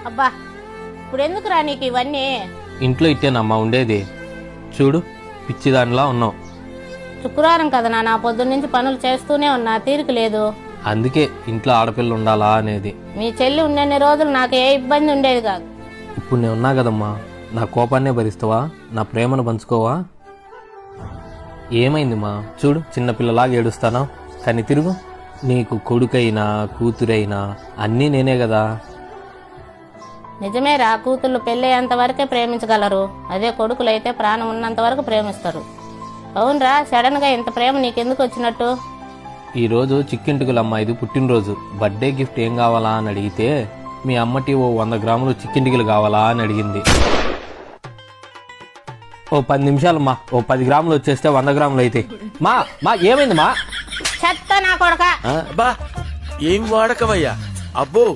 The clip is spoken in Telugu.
అబ్బా ఇప్పుడు ఎందుకురా నీకు ఇవన్నీ? ఇంట్లో ఇట్టేనమ్మా ఉండేది. చూడు పిచ్చిదానిలా ఉన్నావు. శుక్రవారం కదా నాన్న, పొద్దున్నుంచి పనులు చేస్తూనే ఉన్నా, తీరిక లేదు. అందుకే ఇంట్లో ఆడపిల్ల ఉండాలా అనేది. మీ చెల్లి ఉన్నన్ని రోజులు నాకు ఏ ఇబ్బంది ఉండేది కాదు. ఇప్పుడు నేను ఉన్నా కదమ్మా, నా కోపాన్నే భరిస్తావా? నా ప్రేమను పంచుకోవా? ఏమైంది మా? చూడు చిన్నపిల్లలాగా ఏడుస్తానా? కానీ తిరుగు, నీకు కొడుకైనా కూతురైనా అన్నీ నేనే కదా. నిజమేరా, కూతుళ్ళు పెళ్ళయ్యేంత వరకే ప్రేమించగలరు, అదే కొడుకులు అయితే ప్రాణం ఉన్నంత వరకు ప్రేమిస్తారు. అవునరా, సడన్ గా ఇంత ప్రేమ నీకెందుకు వచ్చినట్టు? ఈరోజు చిక్కింటికల అమ్మాయిది పుట్టినరోజు. బర్త్డే గిఫ్ట్ ఏం కావాలా అని అడిగితే మీ అమ్మటి ఓ 100 గ్రాములు చిక్కింటికలు కావాలా అని అడిగింది. ఓ 10 నిమిషాలమ్మా, ఓ 10 గ్రాములు వచ్చేస్తే 100 గ్రాములు అయితే. మా మా ఏమైంది మా? చెత్త నా కొడక! ఏం వాడకవయ్యా అబ్బో.